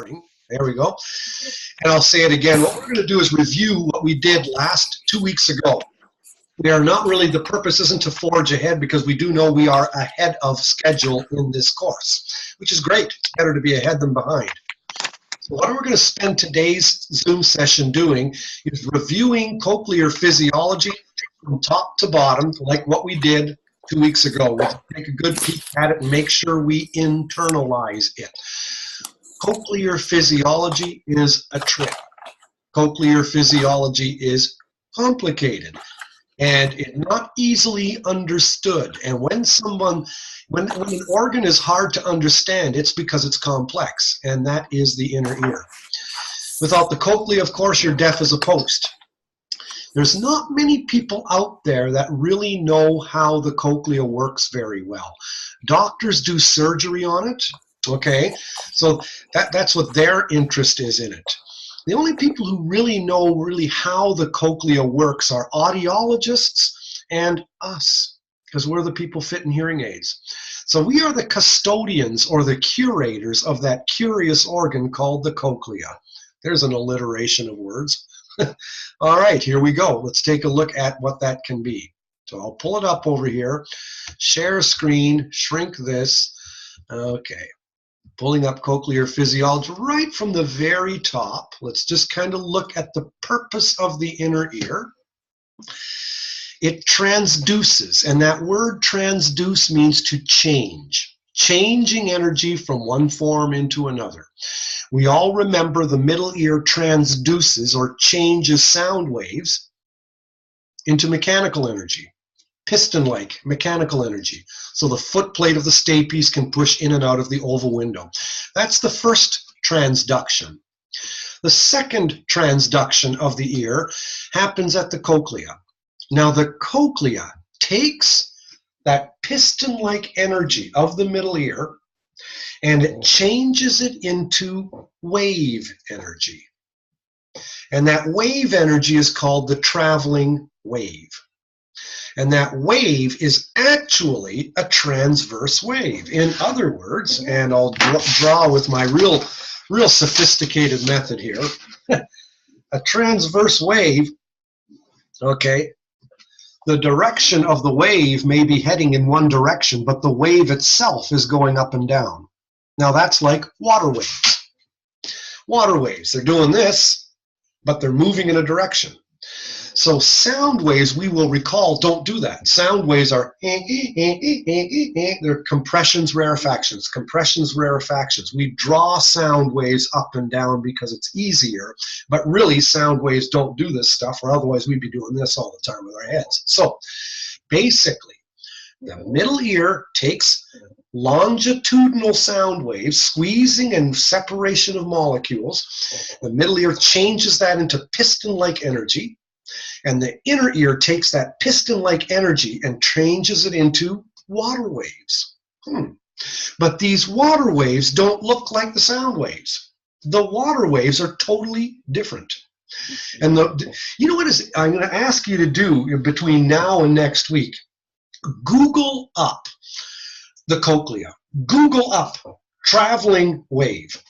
There we go. And I'll say it again. What we're going to do is review what we did last 2 weeks ago. We are not really, the purpose isn't to forge ahead because we do know we are ahead of schedule in this course, which is great. It's better to be ahead than behind. So what we're going to spend today's Zoom session doing is reviewing cochlear physiology from top to bottom, like what we did 2 weeks ago. We'll take a good peek at it and make sure we internalize it. Cochlear physiology is a trick. Cochlear physiology is complicated and it's not easily understood. And when an organ is hard to understand, it's because it's complex, and that is the inner ear. Without the cochlea, of course, you're deaf as a post. There's not many people out there that really know how the cochlea works very well. Doctors do surgery on it, okay? So that's what their interest is in it. The only people who really know how the cochlea works are audiologists and us, because we're the people fitting hearing aids. So we are the custodians or the curators of that curious organ called the cochlea. There's an alliteration of words. All right, here we go. Let's take a look at what that can be. So I'll pull it up over here, share screen, shrink this. Okay. Pulling up cochlear physiology right from the very top. Let's just kind of look at the purpose of the inner ear. It transduces, and that word transduce means to change, changing energy from one form into another. We all remember the middle ear transduces or changes sound waves into mechanical energy. Piston-like mechanical energy. So the foot plate of the staypiece can push in and out of the oval window. That's the first transduction. The second transduction of the ear happens at the cochlea. Now the cochlea takes that piston-like energy of the middle ear and it changes it into wave energy. And that wave energy is called the traveling wave. And that wave is actually a transverse wave. In other words, and I'll draw with my real sophisticated method here, a transverse wave, okay, the direction of the wave may be heading in one direction, but the wave itself is going up and down. Now that's like water waves. Water waves, they're doing this, but they're moving in a direction. So sound waves, we will recall, don't do that. Sound waves are, they're compressions, rarefactions, compressions, rarefactions. We draw sound waves up and down because it's easier, but really sound waves don't do this stuff, or otherwise we'd be doing this all the time with our heads. So basically, the middle ear takes longitudinal sound waves, squeezing and separation of molecules. The middle ear changes that into piston-like energy. And the inner ear takes that piston-like energy and changes it into water waves. But these water waves don't look like the sound waves. The water waves are totally different. And you know what I'm going to ask you to do between now and next week? Google up the cochlea. Google up traveling wave.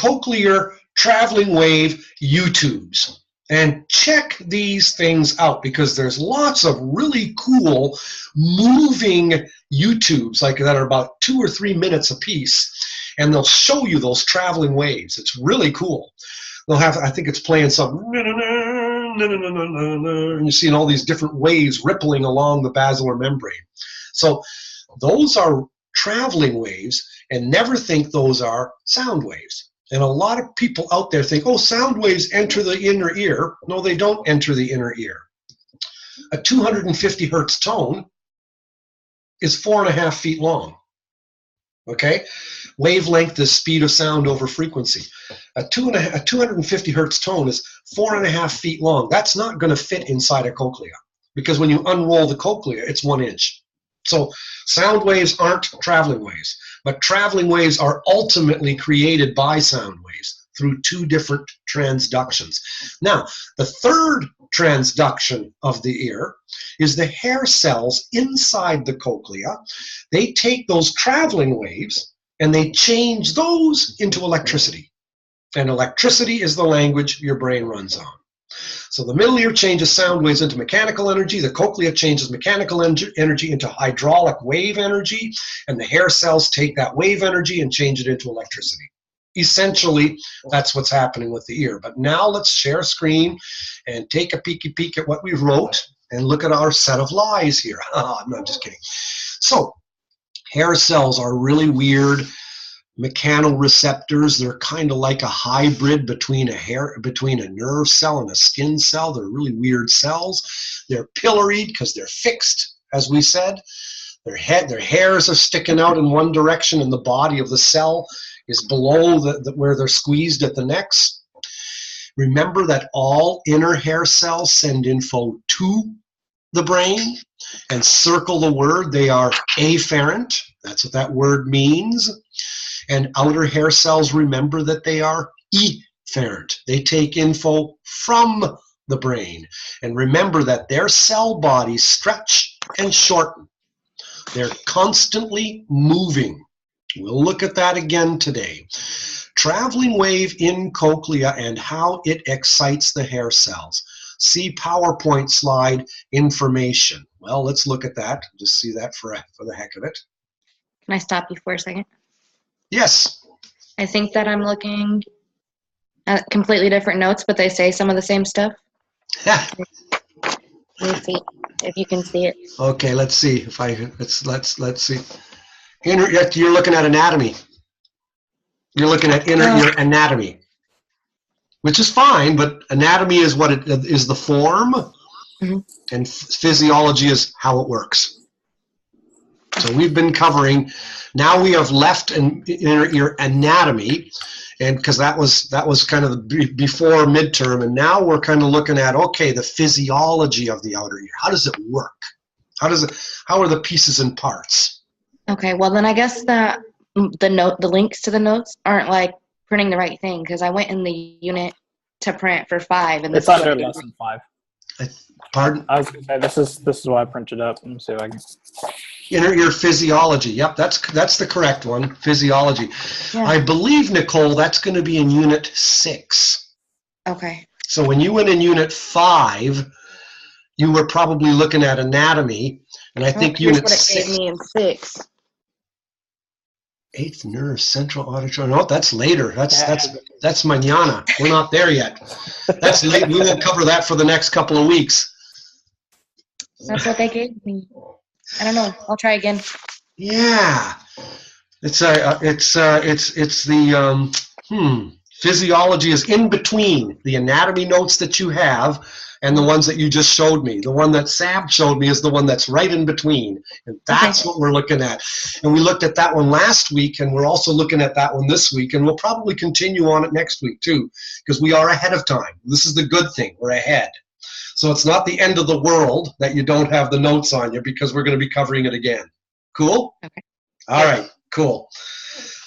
Cochlear traveling wave YouTubes. And check these things out because there's lots of really cool moving YouTubes like that are about 2 or 3 minutes a piece, and they'll show you those traveling waves. It's really cool. They'll have, I think it's playing something, and you're seeing all these different waves rippling along the basilar membrane. So those are traveling waves, and never think those are sound waves. And a lot of people out there think, oh, sound waves enter the inner ear. No, they don't enter the inner ear. A 250 hertz tone is 4.5 feet long. Okay? Wavelength is speed of sound over frequency. A 250 hertz tone is 4.5 feet long. That's not going to fit inside a cochlea because when you unroll the cochlea, it's 1 inch. So sound waves aren't traveling waves, but traveling waves are ultimately created by sound waves through 2 different transductions. Now, the third transduction of the ear is the hair cells inside the cochlea. They take those traveling waves and they change those into electricity. And electricity is the language your brain runs on. So the middle ear changes sound waves into mechanical energy, the cochlea changes mechanical energy into hydraulic wave energy, and the hair cells take that wave energy and change it into electricity. Essentially, that's what's happening with the ear. But now let's share screen and take a peeky peek at what we wrote and look at our set of lies here. No, I'm just kidding. So hair cells are really weird mechanoreceptors. They're kind of like a hybrid between a nerve cell and a skin cell. They're really weird cells. They're pilloried because they're fixed, as we said. Their hairs are sticking out in one direction, and the body of the cell is below where they're squeezed at the necks. Remember that all inner hair cells send info to the brain, and circle the word. They are afferent. That's what that word means. And outer hair cells, remember that they are efferent. They take info from the brain. And remember that their cell bodies stretch and shorten. They're constantly moving. We'll look at that again today. Traveling wave in cochlea and how it excites the hair cells. See PowerPoint slide information. Well, let's look at that. Just see that for the heck of it. Can I stop you for a second? Yes. I think that I'm looking at completely different notes, but they say some of the same stuff. Let me see if you can see it. Okay, let's see if I let's see. You're looking at anatomy. You're looking at inner ear anatomy, which is fine, but anatomy is what it is, the form, and physiology is how it works. So we've been covering. Now we have left inner ear anatomy, and because that was kind of before midterm, and now we're kind of looking at, okay, the physiology of the outer ear. How does it work? How are the pieces and parts? Okay, well then I guess that the links to the notes aren't like printing the right thing, because I went in the unit to print for 5, and it's under lesson 5. Pardon? I was gonna say this is why I printed up. Let me see if I can. Inner ear physiology. Yep, that's the correct one. Physiology. Yeah. I believe, Nicole, that's going to be in unit 6. Okay. So when you went in unit 5, you were probably looking at anatomy, and I think unit 6. It gave me in 6. 8th nerve, central auditory. No, that's later. That's mañana. We're not there yet. That's late. We won't cover that for the next couple of weeks. That's what they gave me. I don't know. I'll try again. Yeah, it's the physiology is in between the anatomy notes that you have and the ones that you just showed me. The one that Sam showed me is the one that's right in between, and that's what we're looking at. And we looked at that one last week, and we're also looking at that one this week, and we'll probably continue on it next week too, because we are ahead of time. This is the good thing. We're ahead. So it's not the end of the world that you don't have the notes on you, because we're going to be covering it again. Cool? Okay. All right, cool.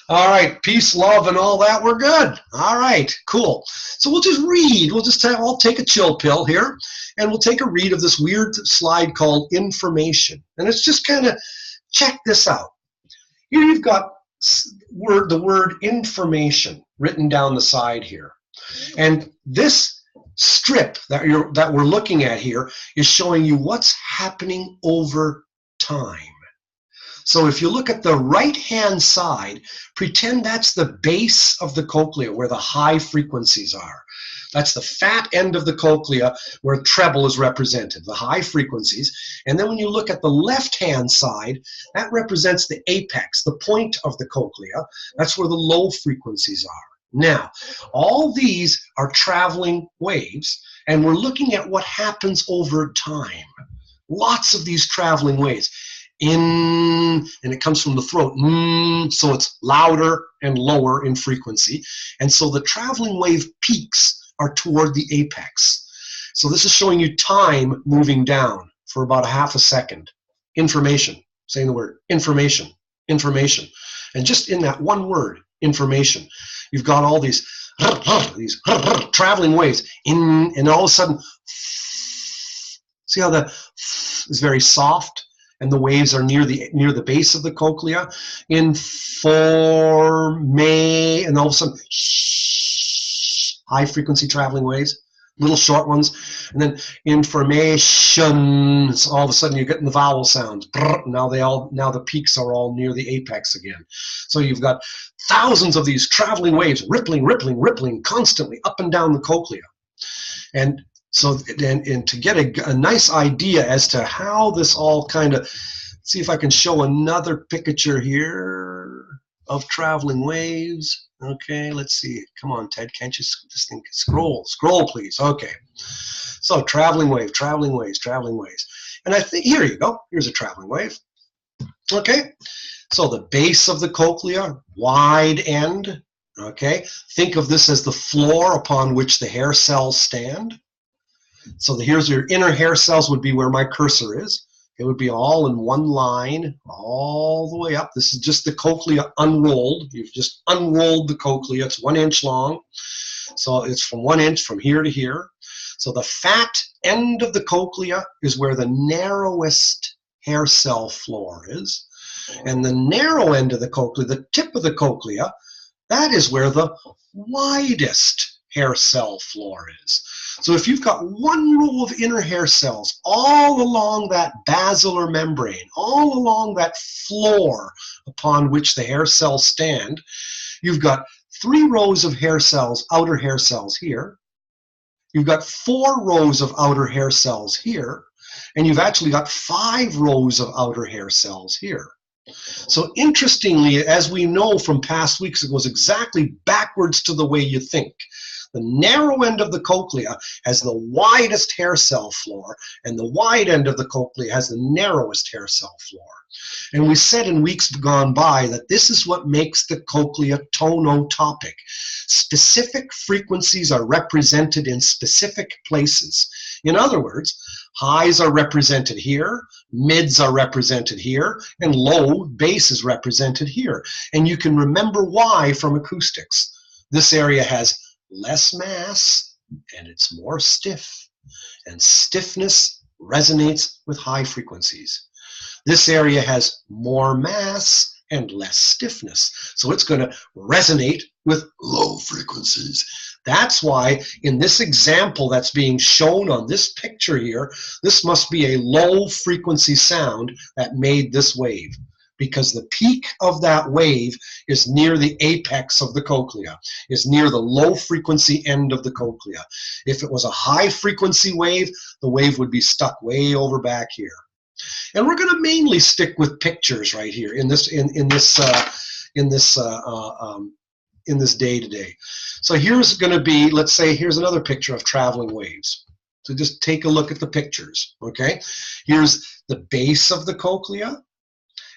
All right, peace, love, and all that, we're good. All right, cool. So we'll just read. I'll take a chill pill here, and we'll take a read of this weird slide called information. And it's just kind of, check this out. Here you've got the word information written down the side here. And this strip that we're looking at here is showing you what's happening over time. So if you look at the right-hand side, pretend that's the base of the cochlea where the high frequencies are. That's the fat end of the cochlea where treble is represented, the high frequencies. And then when you look at the left-hand side, that represents the apex, the point of the cochlea. That's where the low frequencies are. Now, all these are traveling waves, and we're looking at what happens over time. Lots of these traveling waves. And it comes from the throat, so it's louder and lower in frequency. And so the traveling wave peaks are toward the apex. So this is showing you time moving down for about a half a second. Information, saying the word, information, information. And just in that one word, information, you've got all these traveling waves, and all of a sudden, see how the is very soft, and the waves are near the base of the cochlea. And all of a sudden, high frequency traveling waves, little short ones. And then information, all of a sudden you're getting the vowel sounds. Now the peaks are all near the apex again. So you've got thousands of these traveling waves, rippling, rippling, rippling constantly up and down the cochlea. And so, and to get a nice idea as to how this all kind of, see if I can show another picture here of traveling waves. Okay, let's see. Come on, Ted, can't you this thing scroll, please? Okay. So traveling wave, traveling waves, traveling waves. And I think, here you go. Here's a traveling wave. Okay. So the base of the cochlea, wide end. Okay. Think of this as the floor upon which the hair cells stand. So here's your inner hair cells would be where my cursor is. It would be all in one line, all the way up. This is just the cochlea unrolled. You've just unrolled the cochlea. It's 1 inch long. So it's from 1 inch from here to here. So the fat end of the cochlea is where the narrowest hair cell floor is. And the narrow end of the cochlea, the tip of the cochlea, that is where the widest hair cell floor is. So if you've got one row of inner hair cells all along that basilar membrane, all along that floor upon which the hair cells stand, you've got 3 rows of hair cells, outer hair cells here. You've got 4 rows of outer hair cells here, and you've actually got 5 rows of outer hair cells here. So interestingly, as we know from past weeks, it goes exactly backwards to the way you think. The narrow end of the cochlea has the widest hair cell floor, and the wide end of the cochlea has the narrowest hair cell floor. And we said in weeks gone by that this is what makes the cochlea tonotopic. Specific frequencies are represented in specific places. In other words, highs are represented here, mids are represented here, and low bass is represented here. And you can remember why from acoustics. This area has less mass and it's more stiff, and stiffness resonates with high frequencies. This area has more mass and less stiffness, so it's going to resonate with low frequencies. That's why in this example that's being shown on this picture here, this must be a low frequency sound that made this wave, because the peak of that wave is near the apex of the cochlea, is near the low frequency end of the cochlea. If it was a high frequency wave, the wave would be stuck way over back here. And we're going to mainly stick with pictures right here in this day-to-day. So here's going to be, let's say, here's another picture of traveling waves. So just take a look at the pictures, okay? Here's the base of the cochlea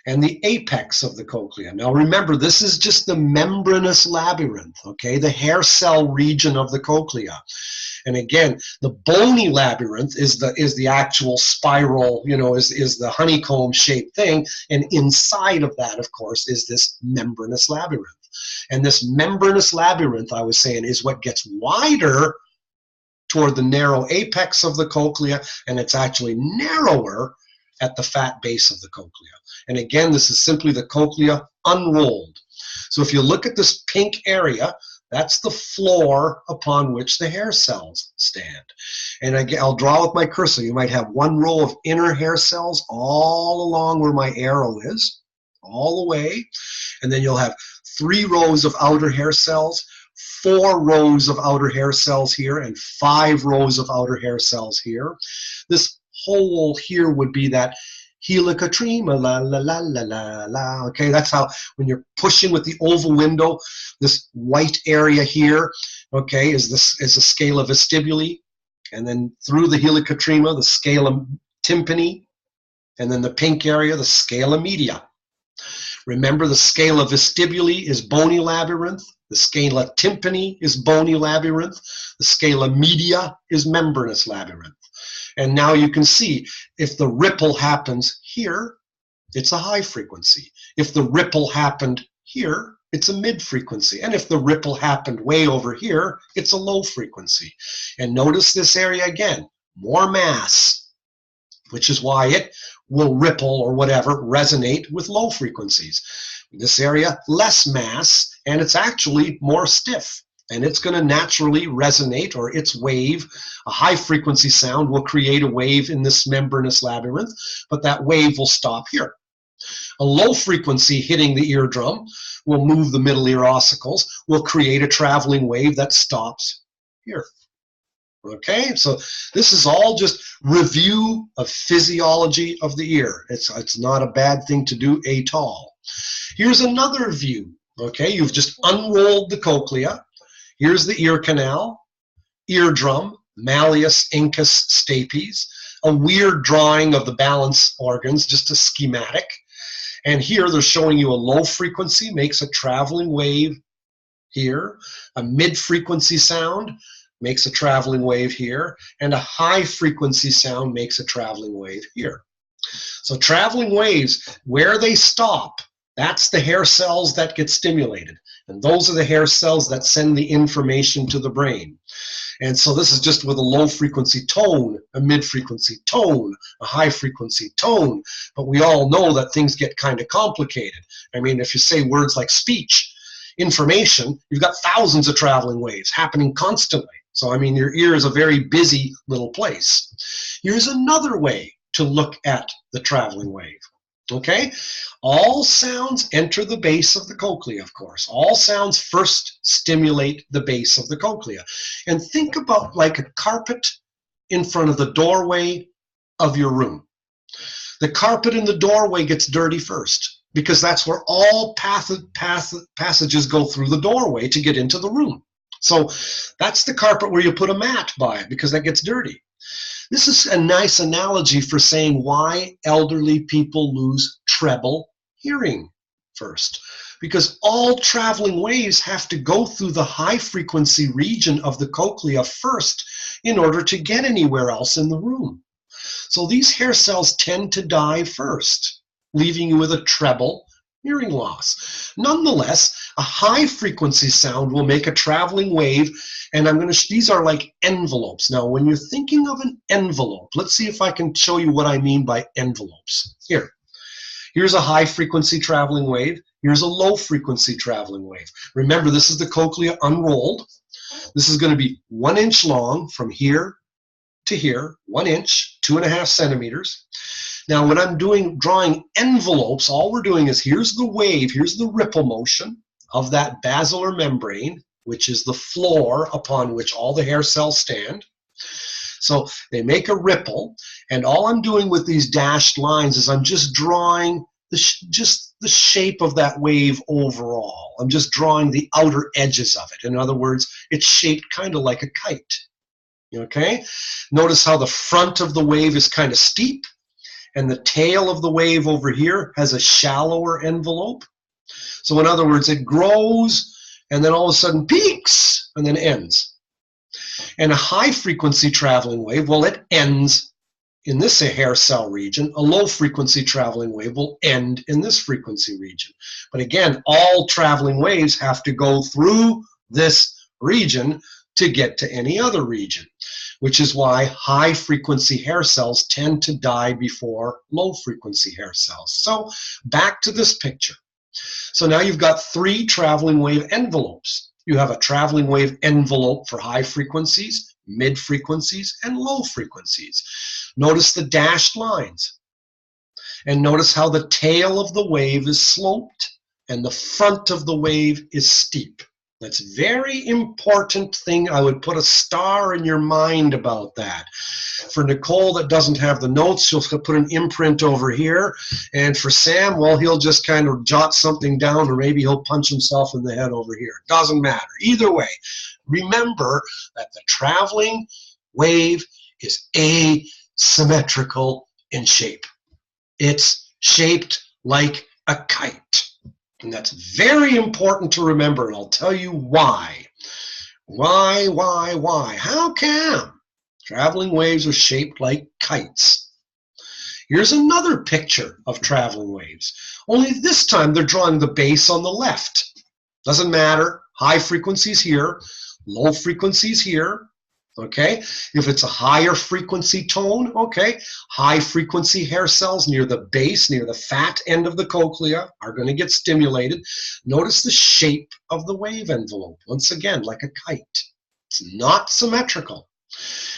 and the apex of the cochlea. Now remember, this is just the membranous labyrinth, okay? The hair cell region of the cochlea. And again, the bony labyrinth is the actual spiral, you know, is the honeycomb shaped thing. And inside of that, of course, is this membranous labyrinth. And this membranous labyrinth, I was saying, is what gets wider toward the narrow apex of the cochlea, and it's actually narrower at the fat base of the cochlea. And again, this is simply the cochlea unrolled. So if you look at this pink area, that's the floor upon which the hair cells stand. And again, I'll draw with my cursor. You might have one row of inner hair cells all along where my arrow is, all the way. And then you'll have 3 rows of outer hair cells, 4 rows of outer hair cells here, and 5 rows of outer hair cells here. This hole here would be that helicotrema, la la la la la la. Okay, that's how when you're pushing with the oval window, this white area here, okay, is a scala vestibuli, and then through the helicotrema, the scala tympani, and then the pink area, the scala media. Remember, the scala vestibuli is bony labyrinth, the scala tympani is bony labyrinth, the scala media is membranous labyrinth. And now you can see, if the ripple happens here, it's a high frequency. If the ripple happened here, it's a mid frequency. And if the ripple happened way over here, it's a low frequency. And notice this area again, more mass, which is why it will ripple or whatever, resonate with low frequencies. This area, less mass, and it's actually more stiff. and it's going to naturally resonate, or its wave, a high frequency sound will create a wave in this membranous labyrinth, but that wave will stop here. A low frequency hitting the eardrum will move the middle ear ossicles, will create a traveling wave that stops here. Okay, so this is all just review of physiology of the ear. It's not a bad thing to do at all. Here's another view. Okay, you've just unrolled the cochlea. Here's the ear canal, eardrum, malleus, incus, stapes, a weird drawing of the balance organs, just a schematic. And here they're showing you a low frequency makes a traveling wave here, a mid-frequency sound makes a traveling wave here, and a high-frequency sound makes a traveling wave here. So traveling waves, where they stop, that's the hair cells that get stimulated. And those are the hair cells that send the information to the brain. And so this is just with a low frequency tone, a mid frequency tone, a high frequency tone. But we all know that things get kind of complicated. I mean, if you say words like speech, information, you've got thousands of traveling waves happening constantly. So, I mean, your ear is a very busy little place. Here's another way to look at the traveling wave. Okay, all sounds enter the base of the cochlea, of course. All sounds first stimulate the base of the cochlea. And think about like a carpet in front of the doorway of your room. The carpet in the doorway gets dirty first because that's where all passages go through the doorway to get into the room. So that's the carpet where you put a mat by it because that gets dirty. This is a nice analogy for saying why elderly people lose treble hearing first. Because all traveling waves have to go through the high frequency region of the cochlea first in order to get anywhere else in the room. So these hair cells tend to die first, leaving you with a treble hearing loss. Nonetheless, a high frequency sound will make a traveling wave, and these are like envelopes. Now, when you're thinking of an envelope, let's see if I can show you what I mean by envelopes. Here's a high frequency traveling wave. Here's a low frequency traveling wave. Remember, this is the cochlea unrolled. This is going to be 1 inch long from here to here, 1 inch, 2.5 centimeters. Now, when I'm drawing envelopes, all we're doing is here's the wave, here's the ripple motion of that basilar membrane, which is the floor upon which all the hair cells stand. So they make a ripple, and all I'm doing with these dashed lines is I'm just drawing just the shape of that wave overall. I'm just drawing the outer edges of it. In other words, it's shaped kind of like a kite. Okay? Notice how the front of the wave is kind of steep, and the tail of the wave over here has a shallower envelope. So in other words, it grows and then all of a sudden peaks and then ends. And a high frequency traveling wave, well, it ends in this hair cell region. A low frequency traveling wave will end in this frequency region. But again, all traveling waves have to go through this region to get to any other region, which is why high frequency hair cells tend to die before low frequency hair cells. So back to this picture. So now you've got 3 traveling wave envelopes. You have a traveling wave envelope for high frequencies, mid frequencies, and low frequencies. Notice the dashed lines. And notice how the tail of the wave is sloped and the front of the wave is steep. That's a very important thing. I would put a star in your mind about that. For Nicole that doesn't have the notes, she'll put an imprint over here. And for Sam, well, he'll just kind of jot something down, or maybe he'll punch himself in the head over here. Doesn't matter. Either way, remember that the traveling wave is asymmetrical in shape. It's shaped like a kite. And that's very important to remember, and I'll tell you why. Why? How come? Traveling waves are shaped like kites. Here's another picture of traveling waves. Only this time they're drawing the base on the left. Doesn't matter. High frequencies here, low frequencies here. Okay, if it's a higher frequency tone, okay, high frequency hair cells near the base, near the fat end of the cochlea are going to get stimulated. Notice the shape of the wave envelope. Once again, like a kite. It's not symmetrical.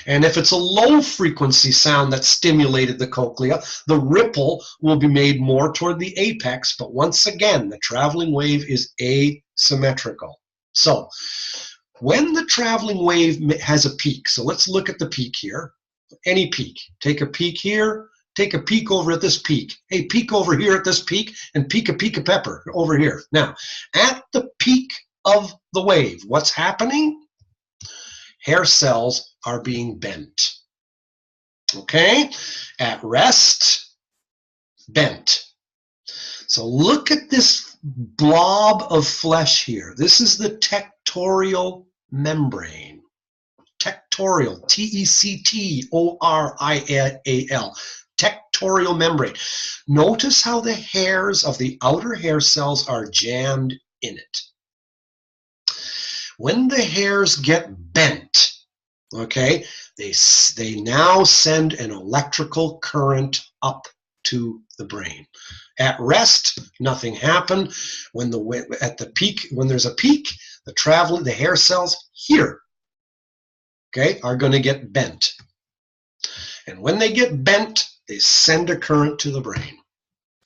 And if it's a low frequency sound that stimulated the cochlea, the ripple will be made more toward the apex, but once again, the traveling wave is asymmetrical. So, when the traveling wave has a peak, so let's look at the peak here, any peak. Take a peak here, take a peek over at this peak. Hey, peek over here at this peak, and peek a pepper over here. Now, at the peak of the wave, what's happening? Hair cells are being bent. Okay? At rest, bent. So look at this blob of flesh here. This is the tectorial membrane. Tectorial, T-E-C-T-O-R-I-A-L. Tectorial membrane. Notice how the hairs of the outer hair cells are jammed in it. When the hairs get bent, okay, they now send an electrical current up to the brain. At rest, nothing happened. When at the peak, when there's a peak, the hair cells here, okay, are going to get bent. And when they get bent, they send a current to the brain.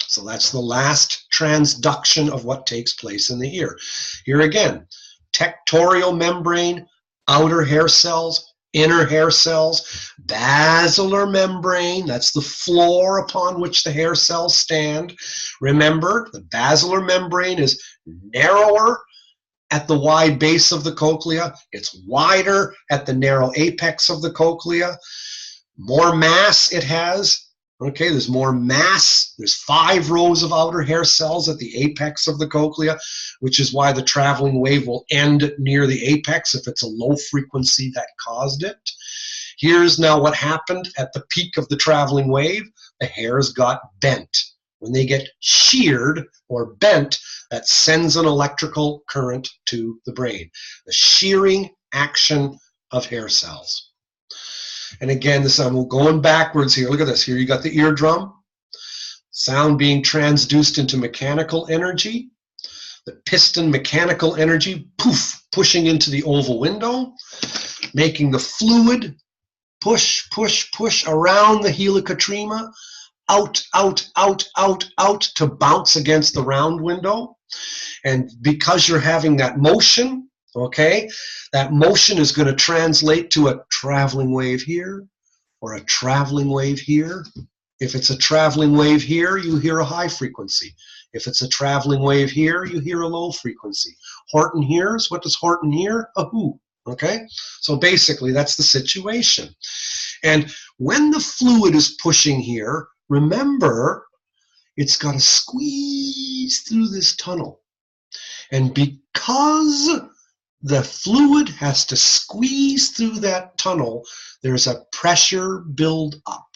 So that's the last transduction of what takes place in the ear. Here again, tectorial membrane, outer hair cells, inner hair cells, basilar membrane, that's the floor upon which the hair cells stand. Remember, the basilar membrane is narrower at the wide base of the cochlea. It's wider at the narrow apex of the cochlea. More mass it has. Okay, there's more mass. There's 5 rows of outer hair cells at the apex of the cochlea, which is why the traveling wave will end near the apex if it's a low frequency that caused it. Here's now what happened at the peak of the traveling wave. The hairs got bent. When they get sheared or bent, that sends an electrical current to the brain. The shearing action of hair cells. And again, I'm going backwards here. Look at this. Here you got the eardrum. Sound being transduced into mechanical energy. The piston mechanical energy, poof, pushing into the oval window, making the fluid push, push, push around the helicotrema, out, out, out, out, out to bounce against the round window. And because you're having that motion, okay, that motion is going to translate to a traveling wave here or a traveling wave here. If it's a traveling wave here, you hear a high frequency. If it's a traveling wave here, you hear a low frequency. Horton hears. What does Horton hear? A who. Okay? So basically, that's the situation. And when the fluid is pushing here, remember, it's got to squeeze through this tunnel. And because the fluid has to squeeze through that tunnel, there's a pressure build up.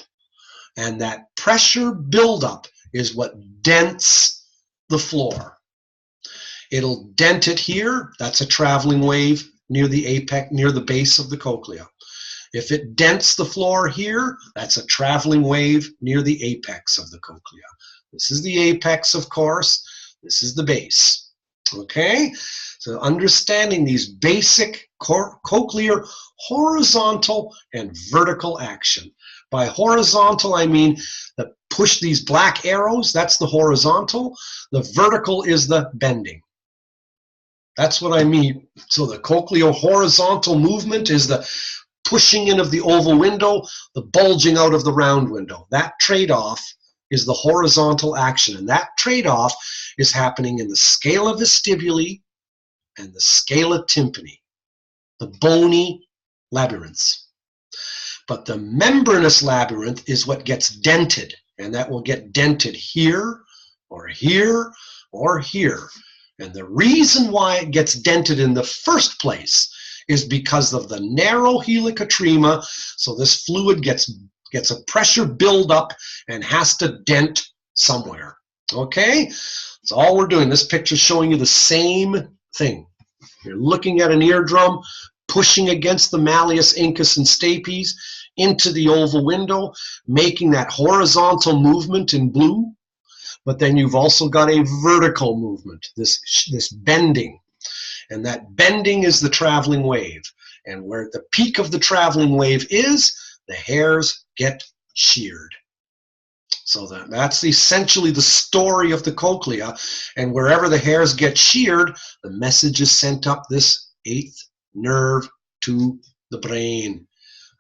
And that pressure buildup is what dents the floor. It'll dent it here. That's a traveling wave near the apex, near the base of the cochlea. If it dents the floor here, that's a traveling wave near the apex of the cochlea. This is the apex, of course. This is the base. Okay? So understanding these basic cochlear horizontal and vertical action. By horizontal, I mean push these black arrows, that's the horizontal. The vertical is the bending. That's what I mean. So the cochlear horizontal movement is the pushing in of the oval window, the bulging out of the round window. That trade-off is the horizontal action, and that trade-off is happening in the scala vestibuli and the scala tympani, the bony labyrinths. But the membranous labyrinth is what gets dented, and that will get dented here, or here, or here. And the reason why it gets dented in the first place is because of the narrow helicotrema, so this fluid gets a pressure buildup and has to dent somewhere. Okay? That's all we're doing. This picture's showing you the same thing. You're looking at an eardrum, pushing against the malleus, incus, and stapes into the oval window, making that horizontal movement in blue. But then you've also got a vertical movement, this bending. And that bending is the traveling wave. And where the peak of the traveling wave is, the hairs get sheared. So that's essentially the story of the cochlea. And wherever the hairs get sheared, the message is sent up this 8th nerve to the brain.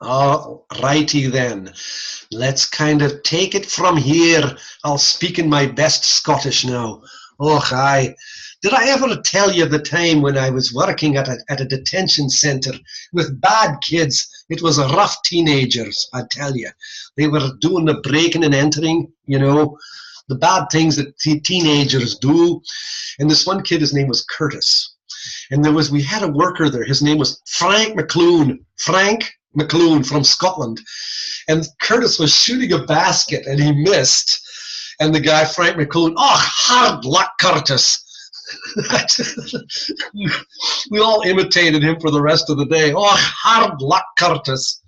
All righty then. Let's kind of take it from here. I'll speak in my best Scottish now. Oh, hi. Did I ever tell you the time when I was working at a detention center with bad kids? It was rough teenagers, I tell you. They were doing the breaking and entering, you know, the bad things that teenagers do. And this one kid, his name was Curtis. And we had a worker there. His name was Frank McClune. Frank McClune from Scotland. And Curtis was shooting a basket and he missed. And the guy, Frank McClune, oh, hard luck, Curtis. We all imitated him for the rest of the day. Oh, hard luck, Curtis.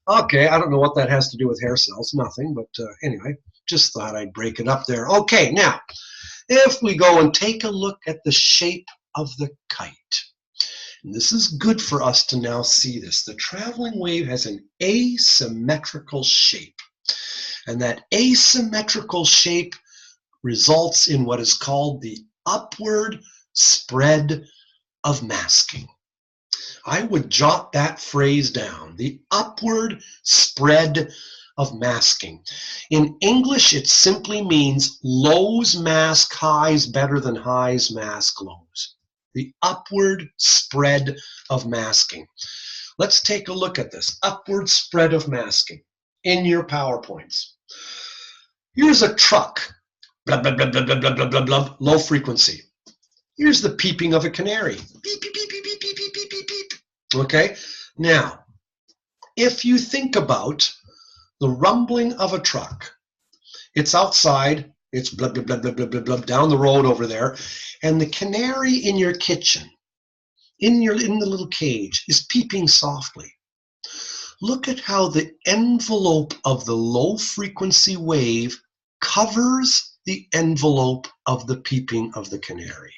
Okay, I don't know what that has to do with hair cells. Nothing, but anyway, just thought I'd break it up there. Okay, now, if we go and take a look at the shape of the kite, and this is good for us to now see this. The traveling wave has an asymmetrical shape, and that asymmetrical shape results in what is called the upward spread of masking. I would jot that phrase down, the upward spread of masking. In English, it simply means lows mask highs better than highs mask lows. The upward spread of masking. Let's take a look at this upward spread of masking in your PowerPoints. Here's a truck, blah, blah, blah, blah, blah, blah, blah, blah, blah, low frequency. Here's the peeping of a canary. Beep, beep, beep, beep, beep, beep, beep, beep, beep, beep. Okay, now, if you think about the rumbling of a truck, it's outside, it's blah, blah, blah, blah, blah, blah, blah, down the road over there, and the canary in your kitchen, in the little cage, is peeping softly. Look at how the envelope of the low frequency wave covers the envelope of the peeping of the canary.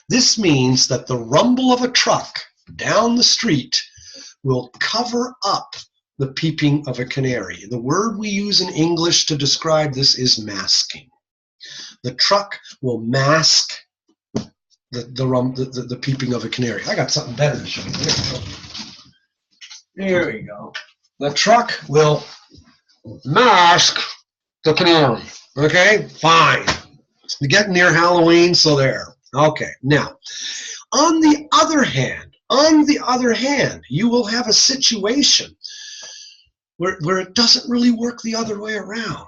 This means that the rumble of a truck down the street will cover up the peeping of a canary. The word we use in English to describe this is masking. The truck will mask the peeping of a canary. I got something better to show you. There we go. The truck will mask the canary. Okay, fine. We're getting near Halloween, so there. Okay, now, on the other hand, you will have a situation where it doesn't really work the other way around.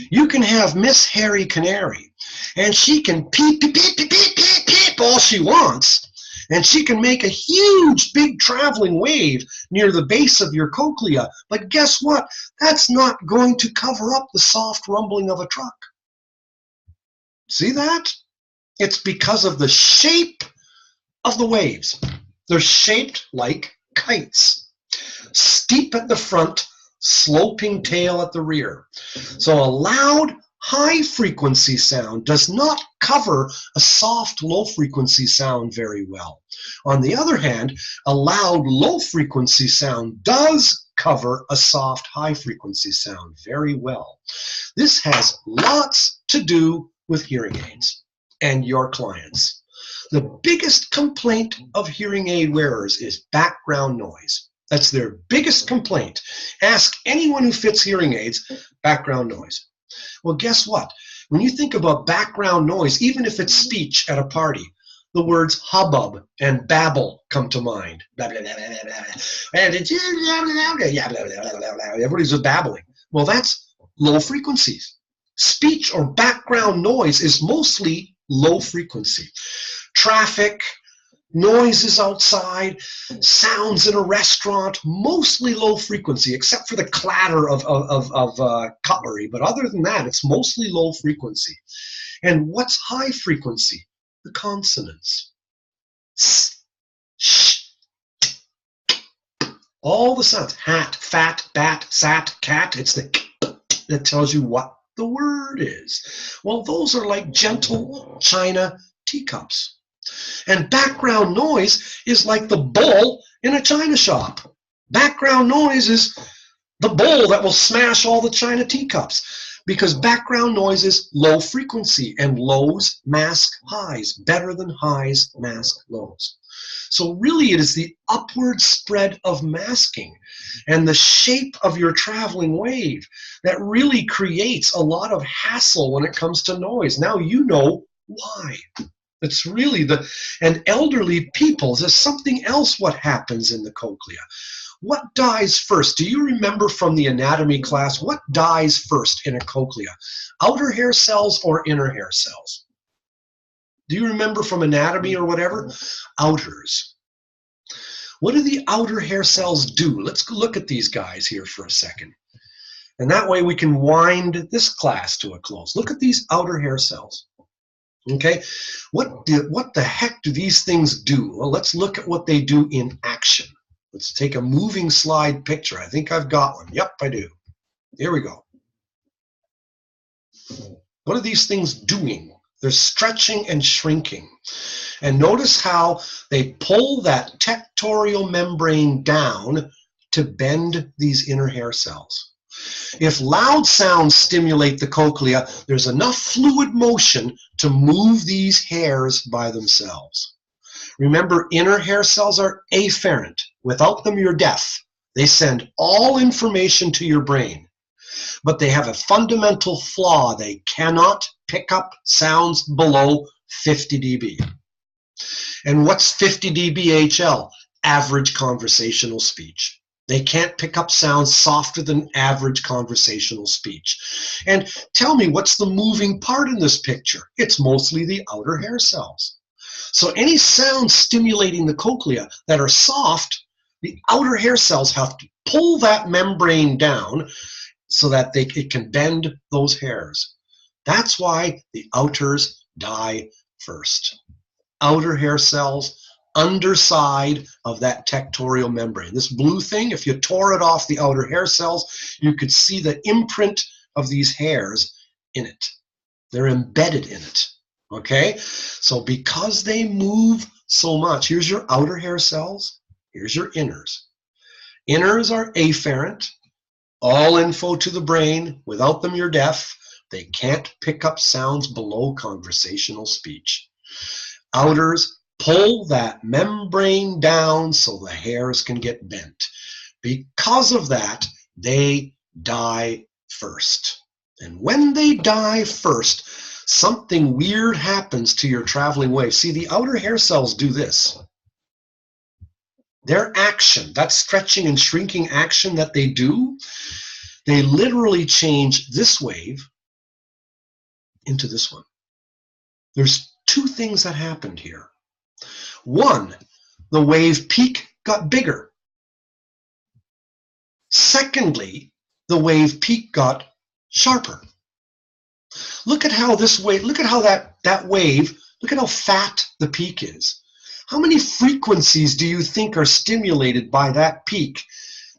You can have Miss Hairy Canary, and she can peep, peep, peep, peep, peep, peep, peep all she wants, and she can make a huge, big traveling wave near the base of your cochlea. But guess what? That's not going to cover up the soft rumbling of a truck. See that? It's because of the shape of the waves. They're shaped like kites. Steep at the front, sloping tail at the rear. So a loud, high-frequency sound does not cover a soft, low-frequency sound very well. On the other hand, a loud, low-frequency sound does cover a soft, high-frequency sound very well. This has lots to do with hearing aids and your clients. The biggest complaint of hearing aid wearers is background noise. That's their biggest complaint. Ask anyone who fits hearing aids, background noise. Well, guess what? When you think about background noise, even if it's speech at a party, the words hubbub and babble come to mind. Blah, blah, blah, blah, blah. Everybody's just babbling. Well, that's low frequencies. Speech or background noise is mostly low frequency. Traffic, noises outside, sounds in a restaurant, mostly low frequency, except for the clatter of cutlery. But other than that, it's mostly low frequency. And what's high frequency? The consonants. S, sh, All the sounds, hat, fat, bat, sat, cat, it's the that tells you what the word is. Well, those are like gentle china teacups. And background noise is like the bowl in a china shop. Background noise is the bowl that will smash all the china teacups, because background noise is low frequency, and lows mask highs better than highs mask lows. So really it is the upward spread of masking and the shape of your traveling wave that really creates a lot of hassle when it comes to noise. Now you know why. It's really and elderly people, there's something else what happens in the cochlea. What dies first? Do you remember from the anatomy class, what dies first in a cochlea? Outer hair cells or inner hair cells? Do you remember from anatomy or whatever? Outers. What do the outer hair cells do? Let's look at these guys here for a second. And that way we can wind this class to a close. Look at these outer hair cells. Okay, what the heck do these things do? Well, let's look at what they do in action. Let's take a moving slide picture. I think I've got one. Yep, I do. Here we go. What are these things doing? They're stretching and shrinking. And notice how they pull that tectorial membrane down to bend these inner hair cells. If loud sounds stimulate the cochlea, there's enough fluid motion to move these hairs by themselves. Remember, inner hair cells are afferent. Without them, you're deaf. They send all information to your brain. But they have a fundamental flaw. They cannot pick up sounds below 50 dB. And what's 50 dB HL? Average conversational speech. They can't pick up sounds softer than average conversational speech. And tell me, what's the moving part in this picture? It's mostly the outer hair cells. So any sounds stimulating the cochlea that are soft, the outer hair cells have to pull that membrane down so that it can bend those hairs. That's why the outers die first. Outer hair cells, underside of that tectorial membrane. This blue thing, if you tore it off the outer hair cells, you could see the imprint of these hairs in it. They're embedded in it. Okay? So because they move so much, here's your outer hair cells, here's your inners. Inners are afferent, all info to the brain. Without them, you're deaf. They can't pick up sounds below conversational speech. Outers pull that membrane down so the hairs can get bent. Because of that, they die first. And when they die first, something weird happens to your traveling wave. See, the outer hair cells do this. Their action, that stretching and shrinking action that they do, they literally change this wave into this one. There's two things that happened here. One, the wave peak got bigger. Secondly, the wave peak got sharper. Look at how this wave, look at how that wave, look at how fat the peak is. How many frequencies do you think are stimulated by that peak?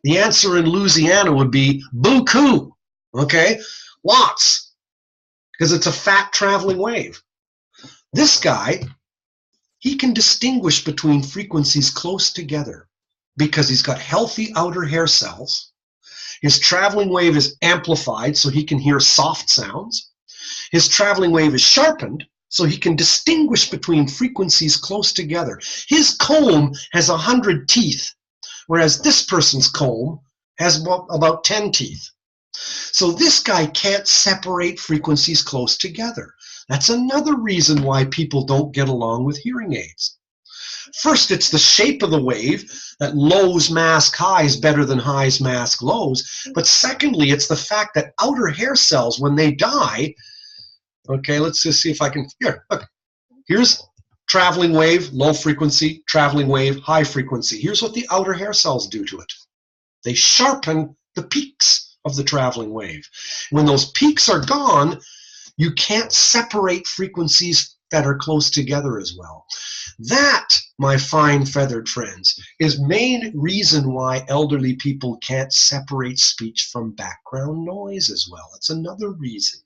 The answer in Louisiana would be beaucoup, okay? Lots, because it's a fat traveling wave. This guy, he can distinguish between frequencies close together because he's got healthy outer hair cells. His traveling wave is amplified so he can hear soft sounds. His traveling wave is sharpened so he can distinguish between frequencies close together. His comb has 100 teeth, whereas this person's comb has about 10 teeth. So this guy can't separate frequencies close together. That's another reason why people don't get along with hearing aids. First, it's the shape of the wave, that lows mask highs better than highs mask lows. But secondly, it's the fact that outer hair cells, when they die, okay, let's just see if I can, here, look. Here's traveling wave, low frequency, traveling wave, high frequency. Here's what the outer hair cells do to it. They sharpen the peaks of the traveling wave. When those peaks are gone, you can't separate frequencies that are close together as well. That, my fine feathered friends, is main reason why elderly people can't separate speech from background noise as well. It's another reason.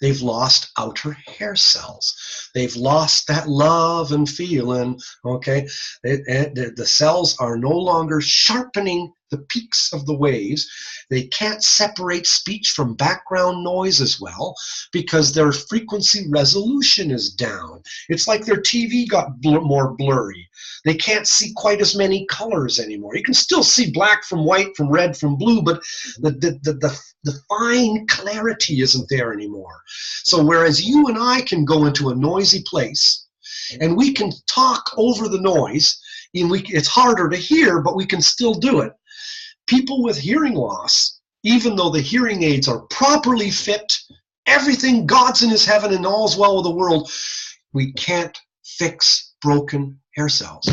They've lost outer hair cells. They've lost that love and feeling, okay? The cells are no longer sharpening the peaks of the waves. They can't separate speech from background noise as well because their frequency resolution is down. It's like their TV got more blurry. They can't see quite as many colors anymore. You can still see black from white, from red, from blue, but the fine clarity isn't there anymore. So whereas you and I can go into a noisy place and we can talk over the noise, and it's harder to hear, but we can still do it. People with hearing loss, even though the hearing aids are properly fit, everything, God's in his heaven and all's well with the world, we can't fix broken hair cells.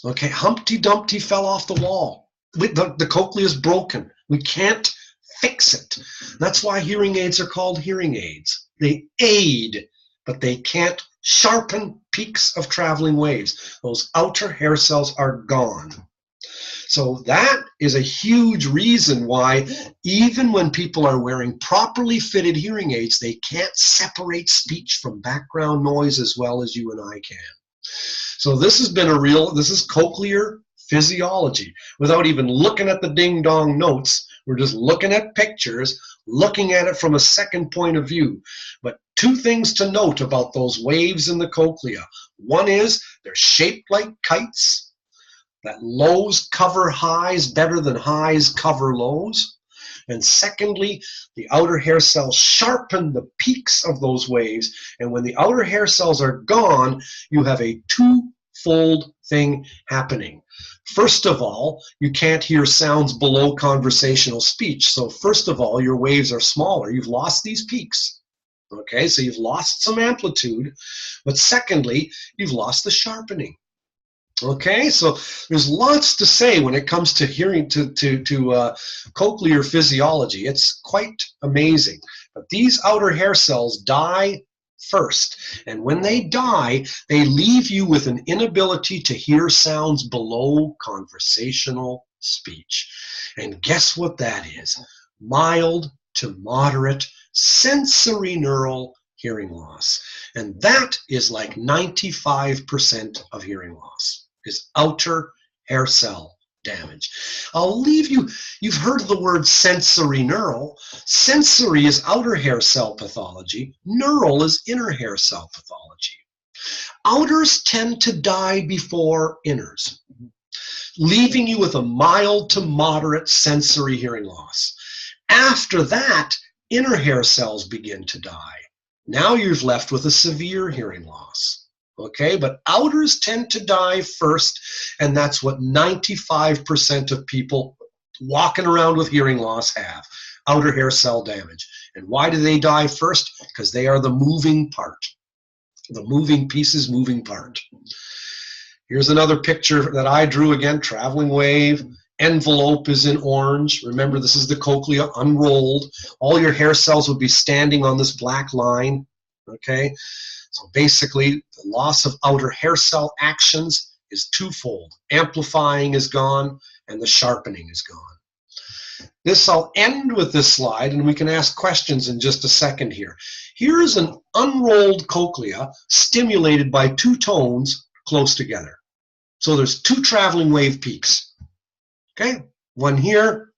Okay, Humpty Dumpty fell off the wall. The cochlea is broken. We can't fix it. That's why hearing aids are called hearing aids. They aid, but they can't sharpen peaks of traveling waves. Those outer hair cells are gone. So that is a huge reason why even when people are wearing properly fitted hearing aids, they can't separate speech from background noise as well as you and I can. So this has been this is cochlear physiology. Without even looking at the ding-dong notes, we're just looking at pictures, looking at it from a second point of view. But two things to note about those waves in the cochlea. One is they're shaped like kites, that lows cover highs better than highs cover lows. And secondly, the outer hair cells sharpen the peaks of those waves. And when the outer hair cells are gone, you have a twofold thing happening. First of all, you can't hear sounds below conversational speech. So first of all, your waves are smaller. You've lost these peaks. Okay, so you've lost some amplitude. But secondly, you've lost the sharpening. Okay, so there's lots to say when it comes to hearing, to cochlear physiology. It's quite amazing. But these outer hair cells die first. And when they die, they leave you with an inability to hear sounds below conversational speech. And guess what that is? Mild to moderate sensorineural hearing loss. And that is like 95% of hearing loss, is outer hair cell damage. I'll leave you, you've heard of the word sensorineural. Sensory is outer hair cell pathology. Neural is inner hair cell pathology. Outers tend to die before inners, leaving you with a mild to moderate sensory hearing loss. After that, inner hair cells begin to die. Now you're left with a severe hearing loss. Okay, but outers tend to die first, and that's what 95% of people walking around with hearing loss have, outer hair cell damage. And why do they die first? Because they are the moving part. The moving pieces, moving part. Here's another picture that I drew again, traveling wave. Envelope is in orange. Remember, this is the cochlea unrolled. All your hair cells would be standing on this black line. Okay, so basically the loss of outer hair cell actions is twofold. Amplifying is gone and the sharpening is gone. I'll end with this slide, and we can ask questions in just a second here. Here is an unrolled cochlea stimulated by two tones close together. So there's two traveling wave peaks. Okay, one here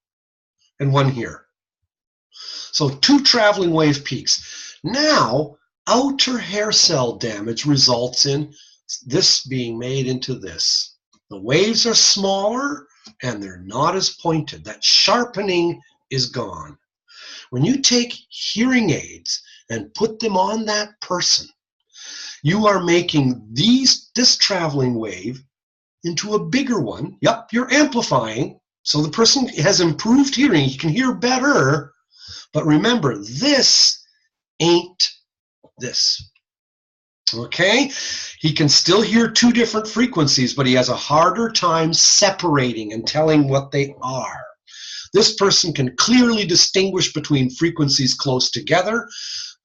and one here. So two traveling wave peaks. Now, outer hair cell damage results in this being made into this. The waves are smaller and they're not as pointed. That sharpening is gone. When you take hearing aids and put them on that person, you are making this traveling wave into a bigger one. Yep, you're amplifying. So the person has improved hearing. He can hear better. But remember, this ain't this. Okay? He can still hear two different frequencies, but he has a harder time separating and telling what they are. This person can clearly distinguish between frequencies close together.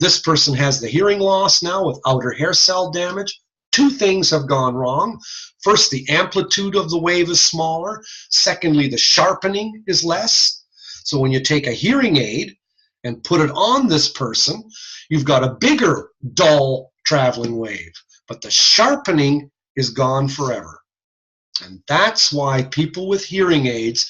This person has the hearing loss now with outer hair cell damage. Two things have gone wrong. First, the amplitude of the wave is smaller. Secondly, the sharpening is less. So when you take a hearing aid and put it on this person, you've got a bigger, dull traveling wave. But the sharpening is gone forever. And that's why people with hearing aids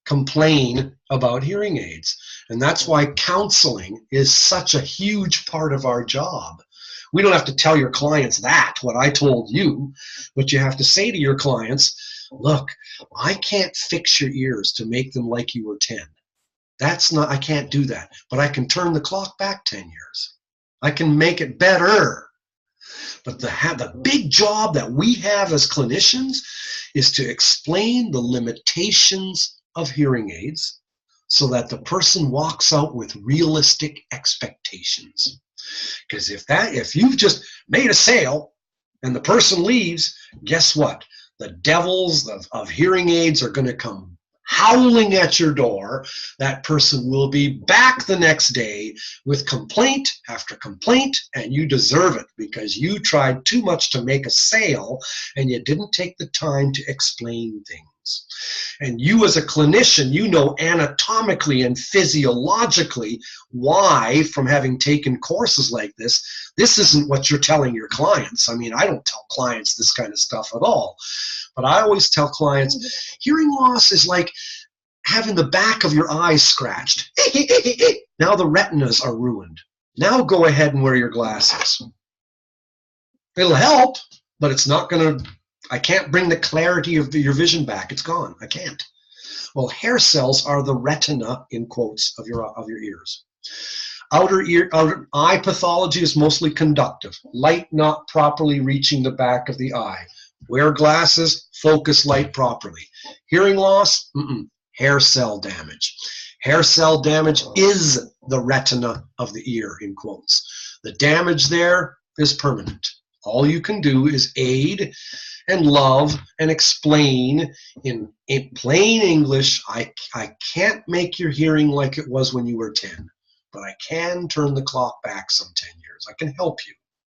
complain about hearing aids. And that's why counseling is such a huge part of our job. We don't have to tell your clients that, what I told you, but you have to say to your clients, look, I can't fix your ears to make them like you were 10. That's not, I can't do that, but I can turn the clock back 10 years. I can make it better. But the big job that we have as clinicians is to explain the limitations of hearing aids so that the person walks out with realistic expectations. Because if you've just made a sale and the person leaves, guess what? The devils of hearing aids are going to come howling at your door. That person will be back the next day with complaint after complaint, and you deserve it because you tried too much to make a sale and you didn't take the time to explain things. And you as a clinician, you know anatomically and physiologically why, from having taken courses like this isn't what you're telling your clients. I mean, I don't tell clients this kind of stuff at all. But I always tell clients, hearing loss is like having the back of your eyes scratched. Now the retinas are ruined. Now go ahead and wear your glasses. It'll help, but it's not going to, I can't bring the clarity of your vision back. It's gone. I can't. Well, hair cells are the retina, in quotes, of your ears. Outer eye pathology is mostly conductive. Light not properly reaching the back of the eye. Wear glasses, focus light properly. Hearing loss, hair cell damage. Hair cell damage is the retina of the ear, in quotes. The damage there is permanent. All you can do is aid and love and explain in plain English. I can't make your hearing like it was when you were 10, but I can turn the clock back some 10 years. I can help you,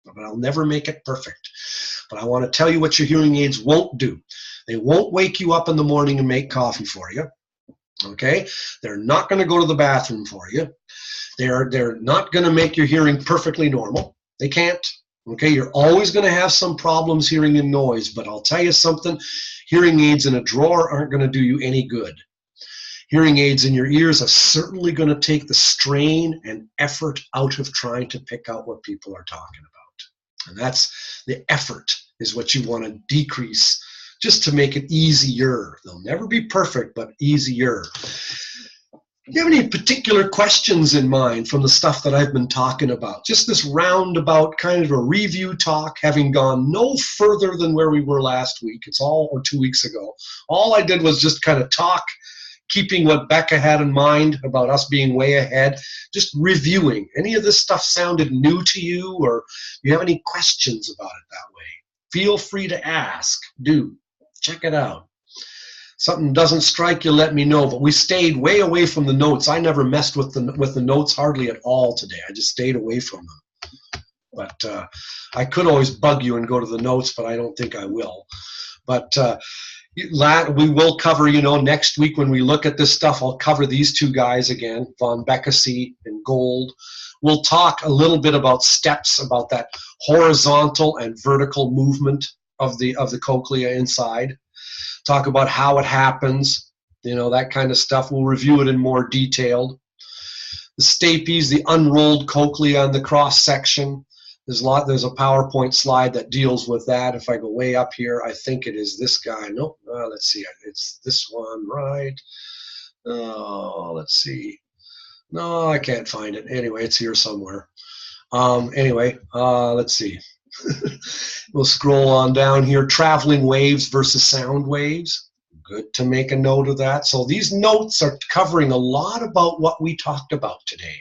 but I'll never make it perfect. But I want to tell you what your hearing aids won't do. They won't wake you up in the morning and make coffee for you. Okay? They're not going to go to the bathroom for you. They're not going to make your hearing perfectly normal. They can't. Okay? You're always going to have some problems hearing in noise, but I'll tell you something, hearing aids in a drawer aren't going to do you any good. Hearing aids in your ears are certainly going to take the strain and effort out of trying to pick out what people are talking about. And that's the effort is what you want to decrease just to make it easier. They'll never be perfect, but easier. Do you have any particular questions in mind from the stuff that I've been talking about? Just this roundabout kind of a review talk, having gone no further than where we were last week. It's all, or 2 weeks ago. All I did was just kind of talk, keeping what Becca had in mind about us being way ahead, just reviewing. Any of this stuff sounded new to you, or you have any questions about it that way? Feel free to ask. Do. Check it out. Something doesn't strike you, let me know. But we stayed way away from the notes. I never messed with the notes hardly at all today. I just stayed away from them. But I could always bug you and go to the notes, but I don't think I will. But we will cover, next week when we look at this stuff, I'll cover these two guys again, Von Beckersee and Gold. We'll talk a little bit about steps, about that horizontal and vertical movement of the cochlea inside. Talk about how it happens, that kind of stuff. We'll review it in more detail. The stapes, the unrolled cochlea and the cross section. There's a PowerPoint slide that deals with that. If I go way up here, I think it is this guy. Nope. Let's see. It's this one, right? Oh, let's see. No, I can't find it. Anyway, it's here somewhere. Let's see. We'll scroll on down here. Traveling waves versus sound waves. Good to make a note of that. So these notes are covering a lot about what we talked about today.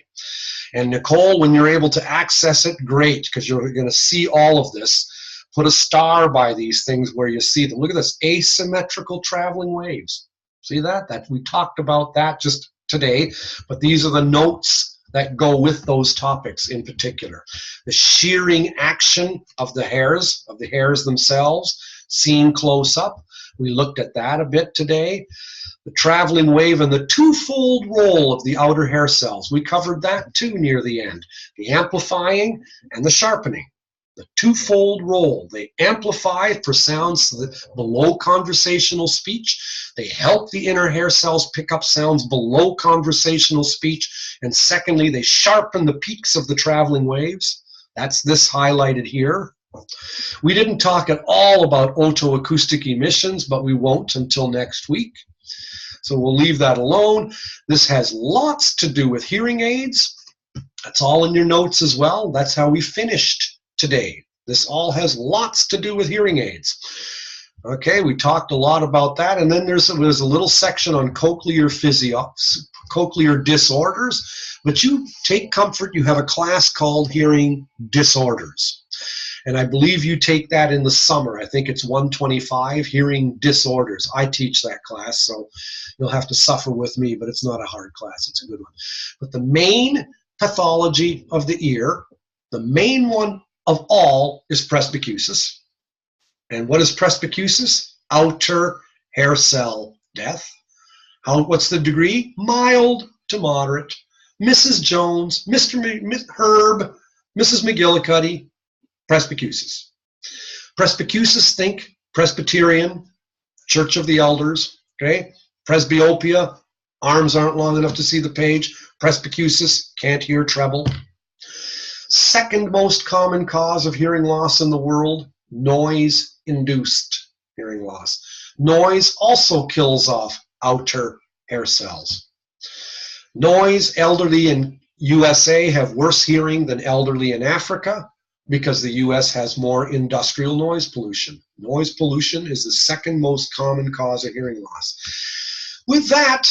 And Nicole, when you're able to access it, great, because you're going to see all of this. Put a star by these things where you see them. Look at this, asymmetrical traveling waves. See that? That we talked about that just today, but these are the notes that go with those topics in particular. The shearing action of the hairs themselves, seen close up. We looked at that a bit today. The traveling wave and the twofold role of the outer hair cells. We covered that too near the end. The amplifying and the sharpening. The twofold role. They amplify for sounds below conversational speech. They help the inner hair cells pick up sounds below conversational speech. And secondly, they sharpen the peaks of the traveling waves. That's this highlighted here. We didn't talk at all about otoacoustic emissions, but we won't until next week. So we'll leave that alone. This has lots to do with hearing aids. That's all in your notes as well. That's how we finished today. This all has lots to do with hearing aids. Okay, we talked a lot about that. And then there's a little section on cochlear disorders. But you take comfort, you have a class called Hearing Disorders. And I believe you take that in the summer. I think it's 125, Hearing Disorders. I teach that class, so you'll have to suffer with me, but it's not a hard class. It's a good one. But the main pathology of the ear, the main one of all, is presbycusis. And what is presbycusis? Outer hair cell death. What's the degree? Mild to moderate. Mrs. Jones, Mr. Herb, Mrs. McGillicuddy, presbycusis. Presbycusis, think Presbyterian, Church of the Elders, okay? Presbyopia, arms aren't long enough to see the page. Presbycusis, can't hear treble. Second most common cause of hearing loss in the world, noise-induced hearing loss. Noise also kills off outer hair cells. Noise, elderly in USA have worse hearing than elderly in Africa because the US has more industrial noise pollution. Noise pollution is the second most common cause of hearing loss. With that,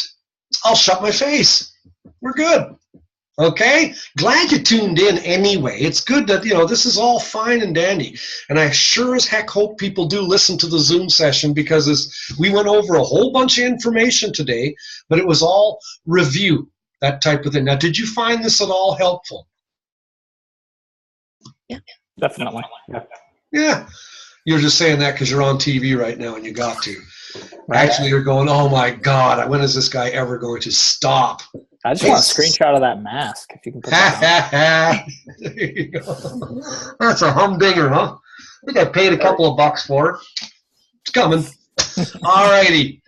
I'll shut my face. We're good. Okay? Glad you tuned in anyway. It's good that, this is all fine and dandy. And I sure as heck hope people do listen to the Zoom session because we went over a whole bunch of information today, but it was all review, that type of thing. Now, did you find this at all helpful? Yeah. Definitely. Yeah. You're just saying that because you're on TV right now and you got to. Actually, you're going, oh my God, when is this guy ever going to stop? I just want a screenshot of that mask, if you can put that on. There you go. That's a humdinger, huh? I think I paid a couple of bucks for it. It's coming. All righty.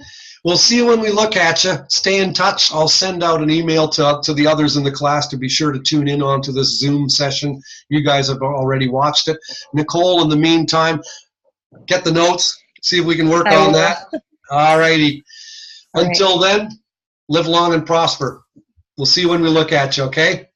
We'll see you when we look at you. Stay in touch. I'll send out an email to the others in the class to be sure to tune in onto this Zoom session. You guys have already watched it. Nicole, in the meantime, get the notes. See if we can work on that. All righty. Until then, live long and prosper. We'll see you when we look at you, okay?